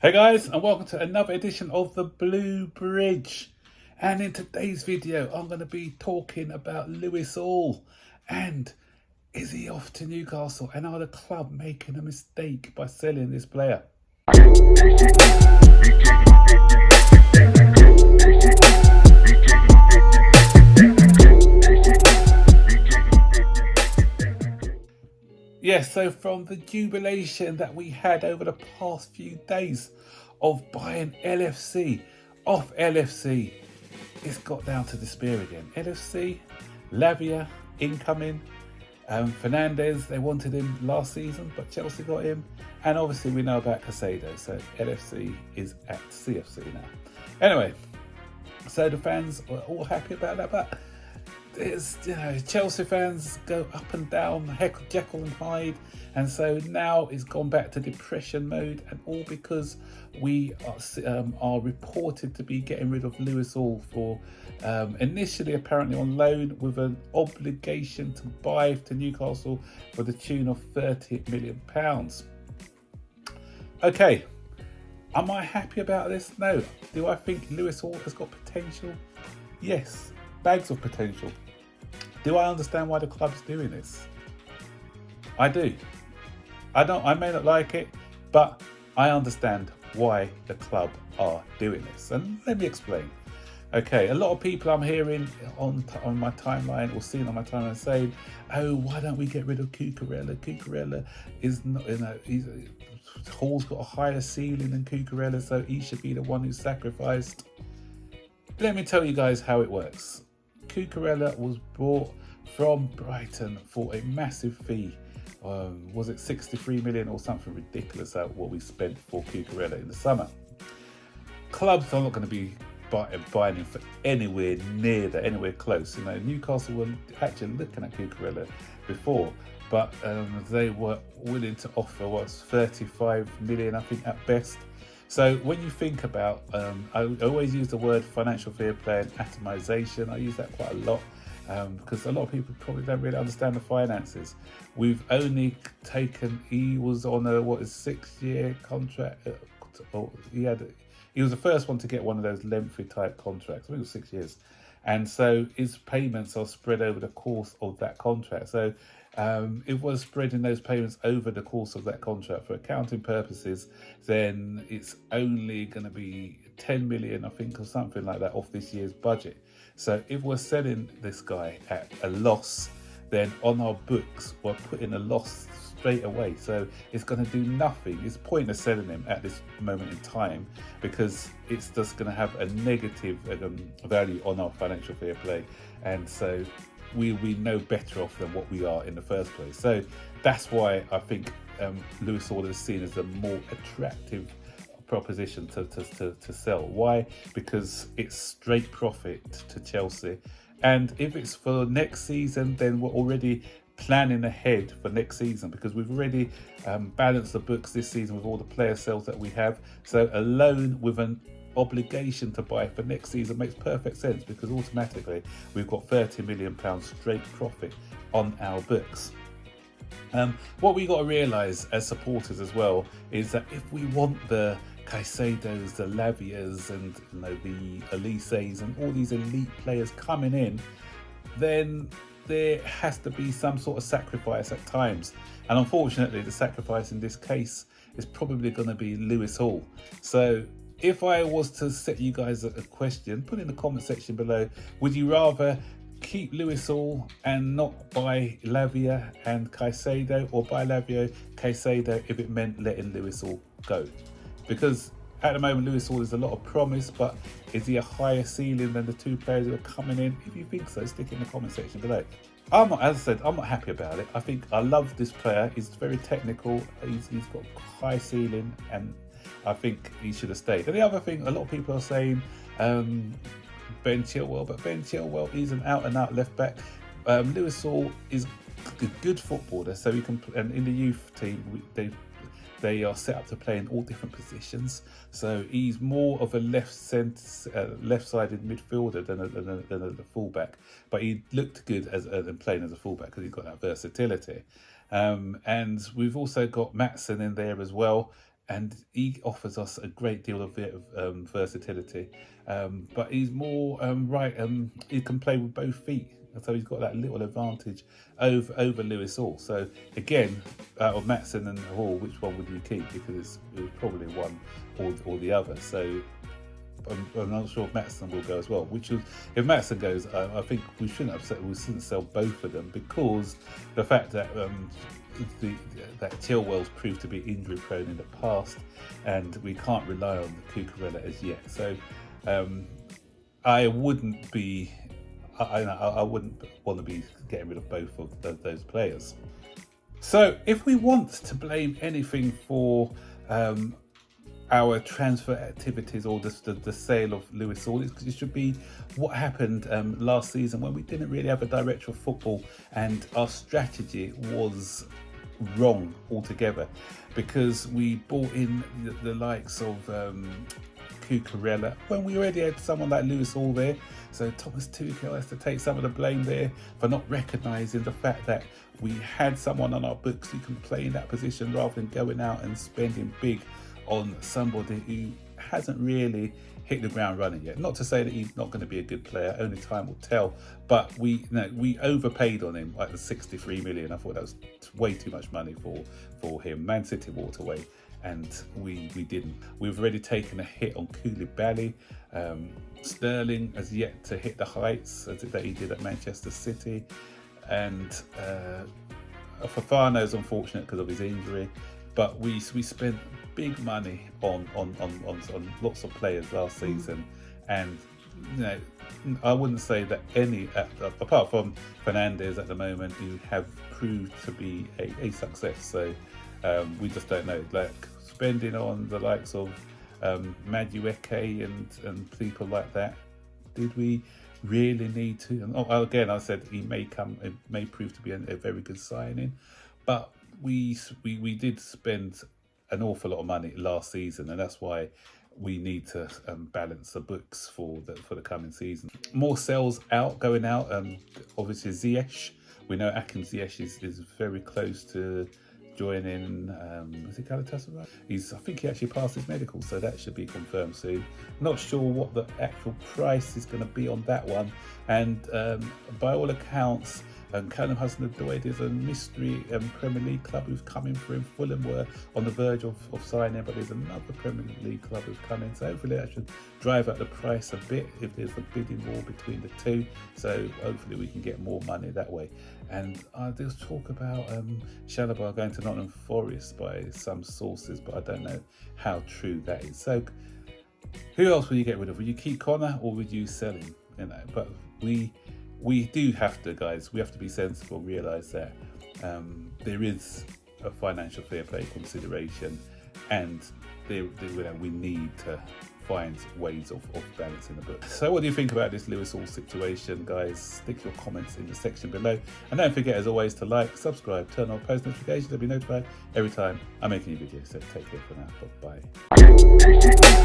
Hey guys, and welcome to another edition of the Blue Bridge. And in today's video, I'm going to be talking about Lewis Hall. And is he off to Newcastle? And are the club making a mistake by selling this player? Yes, so from the jubilation that we had over the past few days of buying LFC off LFC, it's got down to despair again. LFC, Lavia, incoming. Fernandez, they wanted him last season, but Chelsea got him. And obviously we know about Casado, so LFC is at CFC now. Anyway, so the fans were all happy about that, but there's, Chelsea fans go up and down, Jekyll and Hyde, and so now it's gone back to depression mode, and all because we are reported to be getting rid of Lewis Hall for initially apparently on loan with an obligation to buy to Newcastle for the tune of £30 million. Okay, am I happy about this? No. Do I think Lewis Hall has got potential? Yes, bags of potential. Do I understand why the club's doing this? I do. I may not like it, but I understand why the club are doing this. And let me explain. Okay, a lot of people I'm hearing on my timeline or seeing on my timeline saying, oh, why don't we get rid of Cucurella? Cucurella is not, Hall's got a higher ceiling than Cucurella, so he should be the one who's sacrificed. Let me tell you guys how it works. Cucurella was bought from Brighton for a massive fee. Was it 63 million or something ridiculous out what we spent for Cucurella in the summer? Clubs are not going to be buying him for anywhere near that, anywhere close. Newcastle were actually looking at Cucurella before, but they were willing to offer 35 million, I think, at best. So when you think about, I always use the word financial fair play and atomization. I use that quite a lot because a lot of people probably don't really understand the finances. We've only taken, he was on a 6-year contract. He was the first one to get one of those lengthy type contracts. I think it was 6 years. And so his payments are spread over the course of that contract. So it was spreading those payments over the course of that contract for accounting purposes, then it's only going to be 10 million, I think, or something like that off this year's budget. So if we're selling this guy at a loss, then on our books, we're putting a loss straight away. So it's going to do nothing. It's pointless selling him at this moment in time because it's just going to have a negative value on our financial fair play. And so we know better off than what we are in the first place. So that's why I think Lewis Hall is seen as a more attractive proposition to sell. Why? Because it's straight profit to Chelsea. And if it's for next season, then we're already planning ahead for next season because we've already balanced the books this season with all the player sales that we have. So a loan with an obligation to buy for next season makes perfect sense because automatically we've got £30 million straight profit on our books. What we got to realise as supporters as well is that if we want the Caicedos, the Lavias and the Elises and all these elite players coming in, then there has to be some sort of sacrifice at times. And unfortunately, the sacrifice in this case is probably going to be Lewis Hall. So if I was to set you guys a question, put in the comment section below, would you rather keep Lewis Hall and not buy Lavia and Caicedo, or buy Lavia, Caicedo if it meant letting Lewis Hall go? Because at the moment, Lewis Hall is a lot of promise, but is he a higher ceiling than the two players who are coming in? If you think so, stick it in the comment section below. As I said, I'm not happy about it. I love this player. He's very technical. He's got high ceiling, and I think he should have stayed. And the other thing, a lot of people are saying Ben Chilwell, but Ben Chilwell is an out-and-out left-back. Lewis Hall is a good footballer, so he can. And in the youth team, they are set up to play in all different positions. So he's more of a left-sided midfielder than a fullback. But he looked good as playing as a fullback because he's got that versatility. And we've also got Maatsen in there as well. and he offers us a great deal of versatility. But he's more he can play with both feet, so he's got that little advantage over Lewis Hall. So again, out of Maatsen and Hall, which one would you keep? Because it was probably one or the other. So I'm not sure if Maatsen will go as well. If Maatsen goes, I think we shouldn't sell both of them, because the fact that that Chilwell's proved to be injury prone in the past, and we can't rely on the Cucurella as yet. So I wouldn't want to be getting rid of both of those players. So if we want to blame anything for our transfer activities or the sale of Lewis Hall, it should be what happened last season, when we didn't really have a director of football and our strategy was wrong altogether, because we bought in the likes of Cucurella when we already had someone like Lewis Hall there. So Thomas Tuchel has to take some of the blame there for not recognising the fact that we had someone on our books who can play in that position, rather than going out and spending big on somebody who hasn't really hit the ground running yet. Not to say that he's not going to be a good player, only time will tell, but we overpaid on him, like the 63 million. I thought that was way too much money for him. Man City walked away, and we didn't. We've already taken a hit on Koulibaly. Sterling has yet to hit the heights that he did at Manchester City, and Fofana's unfortunate because of his injury. But we spent big money on lots of players last season, and I wouldn't say that any, apart from Fernandes at the moment, who have proved to be a success. So we just don't know. Like spending on the likes of Madueke and people like that, did we really need to? And again, I said it may prove to be a very good signing, but we did spend an awful lot of money last season, and that's why we need to balance the books for the coming season. More sales going out. Obviously Ziyech, we know Hakim Ziyech is very close to joining. Is it Galatasaray? I think he actually passed his medical, so that should be confirmed soon. Not sure what the actual price is going to be on that one, and by all accounts, Callum Hudson-Odoi is a mystery Premier League club who's coming for him. Fulham were on the verge of signing, but there's another Premier League club who's coming. So hopefully that should drive up the price a bit if there's a bidding war between the two. So hopefully we can get more money that way. And there's talk about Chalobah going to Nottingham Forest by some sources, but I don't know how true that is. So who else will you get rid of? Will you keep Connor or would you sell him? But we do have to, guys, we have to be sensible, realise that there is a financial fair play consideration, and we need to find ways of balancing the book. So what do you think about this Lewis Hall situation, guys? Stick your comments in the section below, and don't forget, as always, to like, subscribe, turn on post notifications to be notified every time I make a new video. So take care for now, bye.